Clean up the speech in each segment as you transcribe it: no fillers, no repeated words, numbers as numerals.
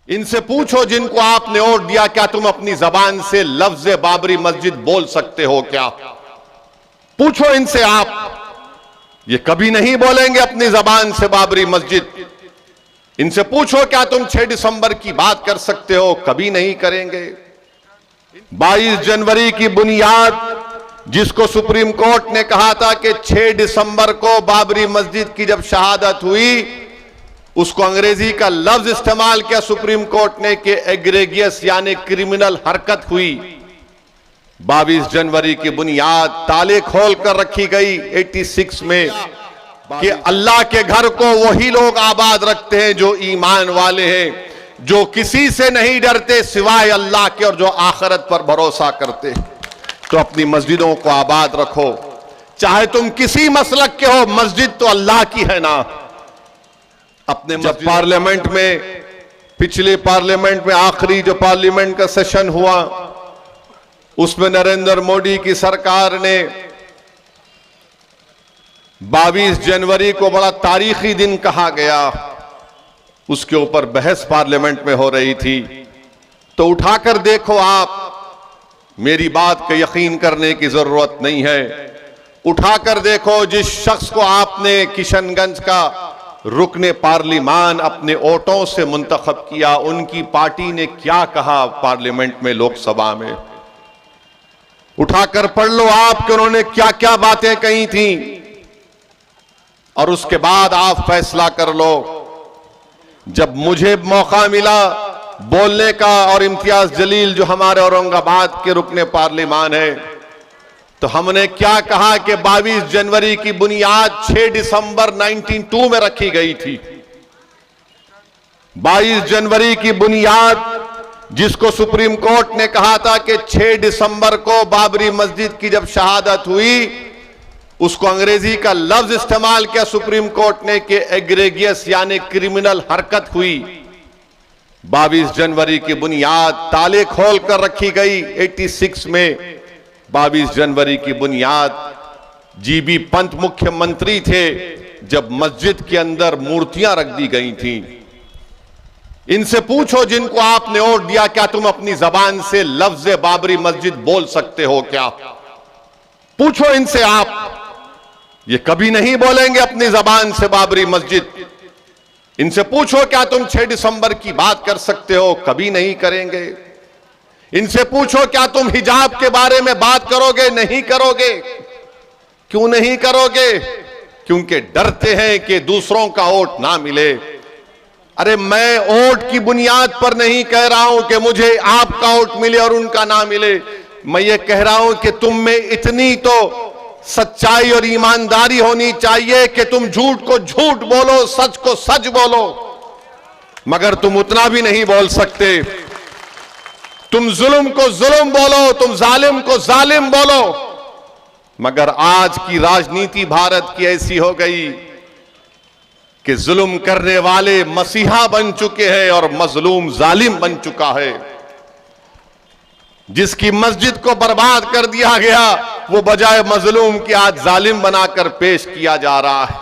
इनसे पूछो जिनको आपने वोट दिया, क्या तुम अपनी जबान से लफ्ज बाबरी मस्जिद बोल सकते हो क्या? पूछो इनसे आप। ये कभी नहीं बोलेंगे अपनी जबान से बाबरी मस्जिद। इनसे पूछो क्या तुम 6 दिसंबर की बात कर सकते हो? कभी नहीं करेंगे। 22 जनवरी की बुनियाद जिसको सुप्रीम कोर्ट ने कहा था कि 6 दिसंबर को बाबरी मस्जिद की जब शहादत हुई, उसको अंग्रेजी का लफ्ज इस्तेमाल किया सुप्रीम कोर्ट ने कि एग्रेगियस यानी क्रिमिनल हरकत हुई। 22 जनवरी की बुनियाद ताले खोल कर रखी गई 86 में कि अल्लाह के घर को वही लोग आबाद रखते हैं जो ईमान वाले हैं, जो किसी से नहीं डरते सिवाय अल्लाह के और जो आखिरत पर भरोसा करते हैं। तो अपनी मस्जिदों को आबाद रखो, चाहे तुम किसी मसलक के हो, मस्जिद तो अल्लाह की है ना। अपने जब पार्लियामेंट में, पिछले पार्लियामेंट में आखिरी जो पार्लियामेंट का सेशन हुआ, उसमें नरेंद्र मोदी की सरकार ने 22 जनवरी को बड़ा तारीखी दिन कहा गया, उसके ऊपर बहस पार्लियामेंट में हो रही थी। तो उठाकर देखो आप, मेरी बात का यकीन करने की जरूरत नहीं है। उठाकर देखो जिस शख्स को आपने किशनगंज का रुकने पार्लिमान अपने वोटों से मुंतखब किया, उनकी पार्टी ने क्या कहा पार्लियामेंट में, लोकसभा में। उठाकर पढ़ लो आप कि उन्होंने क्या क्या बातें कही थी, और उसके बाद आप फैसला कर लो। जब मुझे मौका मिला बोलने का, और इम्तियाज जलील जो हमारे औरंगाबाद के रुकने पार्लिमान है, तो हमने क्या कहा कि 22 जनवरी की बुनियाद 6 दिसंबर 1902 में रखी गई थी। 22 जनवरी की बुनियाद जिसको सुप्रीम कोर्ट ने कहा था कि 6 दिसंबर को बाबरी मस्जिद की जब शहादत हुई, उसको अंग्रेजी का लफ्ज इस्तेमाल किया सुप्रीम कोर्ट ने कि एग्रेगियस यानी क्रिमिनल हरकत हुई। 22 जनवरी की बुनियाद ताले खोल कर रखी गई 86 में। 22 जनवरी की बुनियाद जीबी पंत मुख्यमंत्री थे जब मस्जिद के अंदर मूर्तियां रख दी गई थी। इनसे पूछो जिनको आपने वोट दिया, क्या तुम अपनी जबान से लफ्ज बाबरी मस्जिद बोल सकते हो क्या? पूछो इनसे आप। ये कभी नहीं बोलेंगे अपनी जबान से बाबरी मस्जिद। इनसे पूछो क्या तुम 6 दिसंबर की बात कर सकते हो? कभी नहीं करेंगे। इनसे पूछो क्या तुम हिजाब के बारे में बात करोगे? नहीं करोगे। क्यों नहीं करोगे? क्योंकि डरते हैं कि दूसरों का वोट ना मिले। अरे मैं वोट की बुनियाद पर नहीं कह रहा हूं कि मुझे आपका वोट मिले और उनका ना मिले। मैं ये कह रहा हूं कि तुम में इतनी तो सच्चाई और ईमानदारी होनी चाहिए कि तुम झूठ को झूठ बोलो, सच को सच बोलो, मगर तुम उतना भी नहीं बोल सकते। तुम जुल्म को जुल्म बोलो, तुम जालिम को जालिम बोलो, मगर आज की राजनीति भारत की ऐसी हो गई कि जुल्म करने वाले मसीहा बन चुके हैं और मजलूम जालिम बन चुका है। जिसकी मस्जिद को बर्बाद कर दिया गया, वो बजाय मजलूम की आज जालिम बनाकर पेश किया जा रहा है।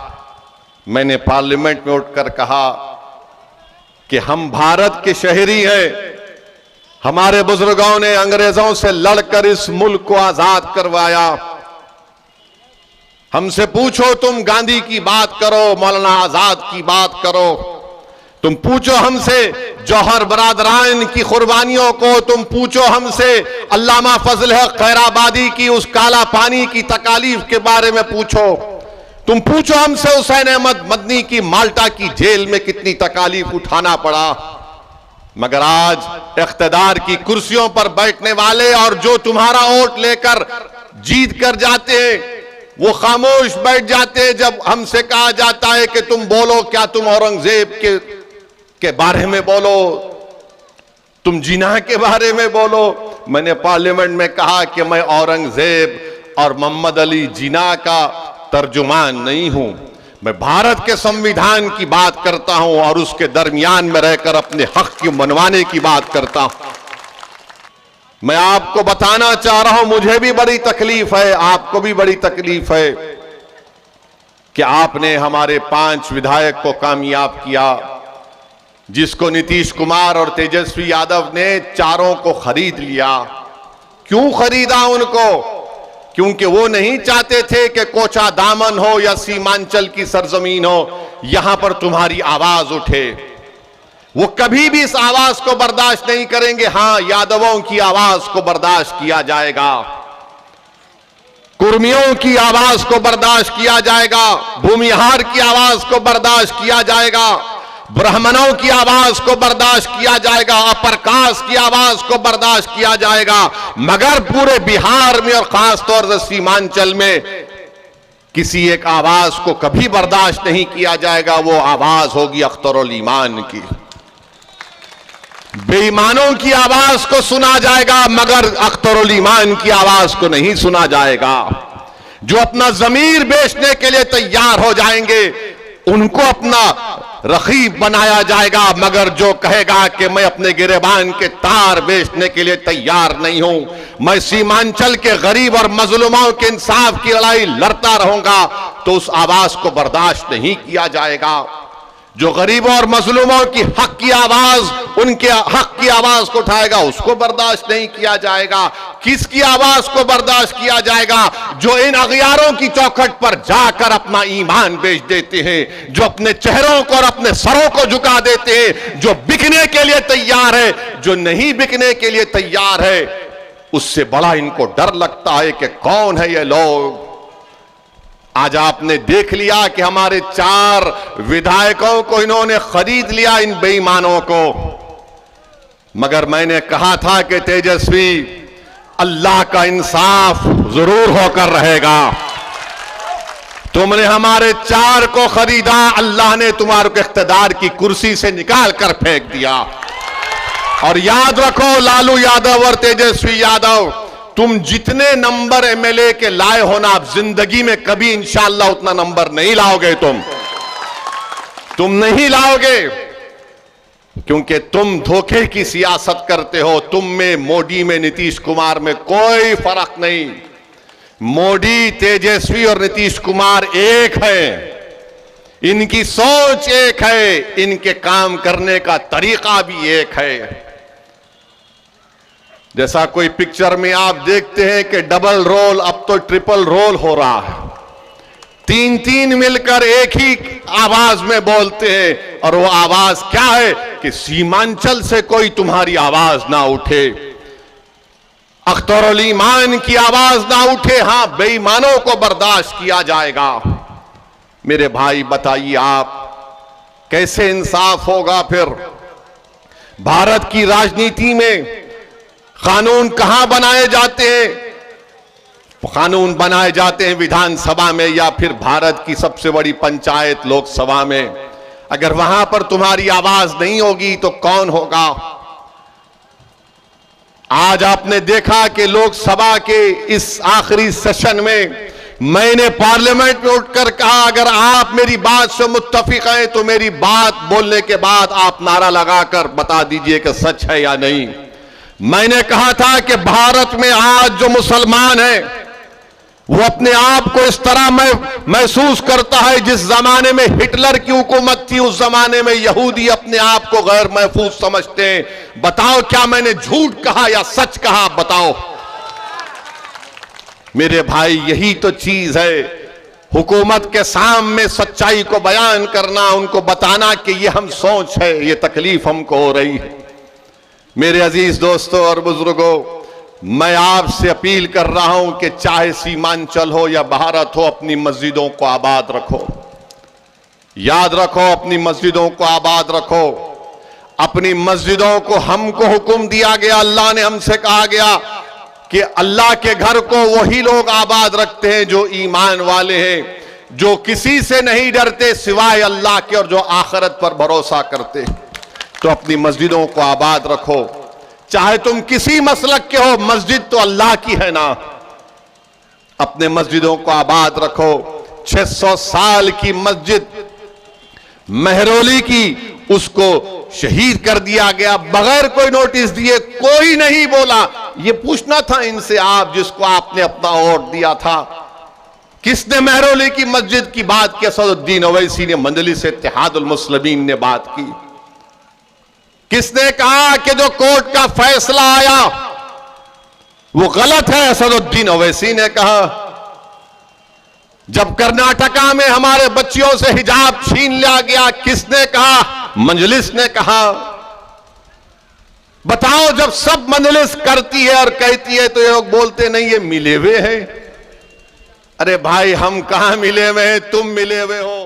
मैंने पार्लियामेंट में उठकर कहा कि हम भारत के शहरी हैं। हमारे बुजुर्गों ने अंग्रेजों से लड़कर इस मुल्क को आजाद करवाया। हमसे पूछो, तुम गांधी की बात करो, मौलाना आजाद की बात करो, तुम पूछो हमसे जौहर बरादरान की कुर्बानियों को, तुम पूछो हमसे अल्लामा फजल हक खैराबादी की उस काला पानी की तकालीफ के बारे में पूछो, तुम पूछो हमसे हुसैन अहमद मदनी की माल्टा की जेल में कितनी तकालीफ उठाना पड़ा। मगर आज इख्तिदार की कुर्सियों पर बैठने वाले और जो तुम्हारा वोट लेकर जीत कर जाते हैं, वो खामोश बैठ जाते हैं जब हमसे कहा जाता है कि तुम बोलो, क्या तुम औरंगजेब के बारे में बोलो, तुम जिना के बारे में बोलो। मैंने पार्लियामेंट में कहा कि मैं औरंगजेब और मोहम्मद अली जिना का तर्जुमान नहीं हूं, मैं भारत के संविधान की बात करता हूं और उसके दरमियान में रहकर अपने हक की मनवाने की बात करता हूं। मैं आपको बताना चाह रहा हूं, मुझे भी बड़ी तकलीफ है, आपको भी बड़ी तकलीफ है कि आपने हमारे 5 विधायक को कामयाब किया। जिसको नीतीश कुमार और तेजस्वी यादव ने चारों को खरीद लिया। क्यों खरीदा उनको? क्योंकि वो नहीं चाहते थे कि कोचा दामन हो या सीमांचल की सरजमीन हो, यहां पर तुम्हारी आवाज उठे। वो कभी भी इस आवाज को बर्दाश्त नहीं करेंगे। हां, यादवों की आवाज को बर्दाश्त किया जाएगा, कुर्मियों की आवाज को बर्दाश्त किया जाएगा, भूमिहार की आवाज को बर्दाश्त किया जाएगा, ब्राह्मणों की आवाज को बर्दाश्त किया जाएगा, अपर कास्ट की आवाज को बर्दाश्त किया जाएगा। मगर पूरे बिहार में और खासतौर से सीमांचल में किसी एक आवाज को कभी बर्दाश्त नहीं किया जाएगा। वो आवाज होगी अख्तरुल ईमान की। बेईमानों की आवाज को सुना जाएगा, मगर अख्तरुल ईमान की आवाज को नहीं सुना जाएगा। जो अपना जमीर बेचने के लिए तैयार हो जाएंगे, उनको अपना रखीब बनाया जाएगा। मगर जो कहेगा कि मैं अपने गिरेबान के तार बेचने के लिए तैयार नहीं हूं, मैं सीमांचल के गरीब और मजलूमों के इंसाफ की लड़ाई लड़ता रहूंगा, तो उस आवाज को बर्दाश्त नहीं किया जाएगा। जो गरीबों और मजलूमों की हक की आवाज, उनके हक की आवाज को उठाएगा, उसको बर्दाश्त नहीं किया जाएगा। किसकी आवाज को बर्दाश्त किया जाएगा? जो इन अगियारों की चौखट पर जाकर अपना ईमान बेच देते हैं, जो अपने चेहरों को और अपने सरों को झुका देते हैं, जो बिकने के लिए तैयार है। जो नहीं बिकने के लिए तैयार है, उससे बड़ा इनको डर लगता है कि कौन है ये लोग। आज आपने देख लिया कि हमारे 4 विधायकों को इन्होंने खरीद लिया, इन बेईमानों को। मगर मैंने कहा था कि तेजस्वी, अल्लाह का इंसाफ जरूर होकर रहेगा। तुमने हमारे 4 को खरीदा, अल्लाह ने तुम्हारे को इख्तिदार की कुर्सी से निकाल कर फेंक दिया। और याद रखो, लालू यादव और तेजस्वी यादव, तुम जितने नंबर एमएलए के लाए हो ना, आप जिंदगी में कभी इंशाअल्लाह उतना नंबर नहीं लाओगे। तुम नहीं लाओगे, क्योंकि तुम धोखे की सियासत करते हो। तुम में, मोदी में, नीतीश कुमार में कोई फर्क नहीं। मोदी, तेजस्वी और नीतीश कुमार एक है। इनकी सोच एक है, इनके काम करने का तरीका भी एक है। जैसा कोई पिक्चर में आप देखते हैं कि डबल रोल, अब तो ट्रिपल रोल हो रहा है। 3 मिलकर एक ही आवाज में बोलते हैं। और वो आवाज क्या है कि सीमांचल से कोई तुम्हारी आवाज ना उठे, अख्तरुल ईमान की आवाज ना उठे। हां, बेईमानों को बर्दाश्त किया जाएगा। मेरे भाई, बताइए आप, कैसे इंसाफ होगा फिर? भारत की राजनीति में कानून कहां बनाए जाते हैं? कानून बनाए जाते हैं विधानसभा में या फिर भारत की सबसे बड़ी पंचायत लोकसभा में। अगर वहां पर तुम्हारी आवाज नहीं होगी तो कौन होगा? आज आपने देखा कि लोकसभा के इस आखिरी सेशन में मैंने पार्लियामेंट में उठकर कहा, अगर आप मेरी बात से मुत्तफिक हैं तो मेरी बात बोलने के बाद आप नारा लगाकर बता दीजिए कि सच है या नहीं। मैंने कहा था कि भारत में आज जो मुसलमान है वो अपने आप को इस तरह महसूस करता है जिस जमाने में हिटलर की हुकूमत थी, उस जमाने में यहूदी अपने आप को गैर महफूज समझते हैं। बताओ, क्या मैंने झूठ कहा या सच कहा? बताओ मेरे भाई, यही तो चीज है। हुकूमत के सामने सच्चाई को बयान करना, उनको बताना कि ये हम सोच है, ये तकलीफ हमको हो रही है। मेरे अजीज दोस्तों और बुजुर्गों, मैं आपसे अपील कर रहा हूं कि चाहे सीमांचल हो या भारत हो, अपनी मस्जिदों को आबाद रखो। याद रखो, अपनी मस्जिदों को आबाद रखो। अपनी मस्जिदों को हमको हुक्म दिया गया, अल्लाह ने हमसे कहा गया कि अल्लाह के घर को वही लोग आबाद रखते हैं जो ईमान वाले हैं, जो किसी से नहीं डरते सिवाय अल्लाह के और जो आखिरत पर भरोसा करते हैं। तो अपनी मस्जिदों को आबाद रखो, चाहे तुम किसी मसलक के हो, मस्जिद तो अल्लाह की है ना। अपने मस्जिदों को आबाद रखो। 600 साल की मस्जिद मेहरौली की, उसको शहीद कर दिया गया बगैर कोई नोटिस दिए। कोई नहीं बोला। ये पूछना था इनसे, आप जिसको आपने अपना वोट दिया था, किसने मेहरौली की मस्जिद की बात की? असदुद्दीन ओवैसी ने, मंजलिस इत्तेहादुल मुस्लिमीन ने बात की। किसने कहा कि जो कोर्ट का फैसला आया वो गलत है? असदुद्दीन ओवैसी ने कहा। जब कर्नाटका में हमारे बच्चियों से हिजाब छीन लिया गया, किसने कहा? मजलिस ने कहा। बताओ, जब सब मजलिस करती है और कहती है तो ये लोग बोलते नहीं ये मिले हुए हैं। अरे भाई, हम कहां मिले हुए हैं? तुम मिले हुए हो।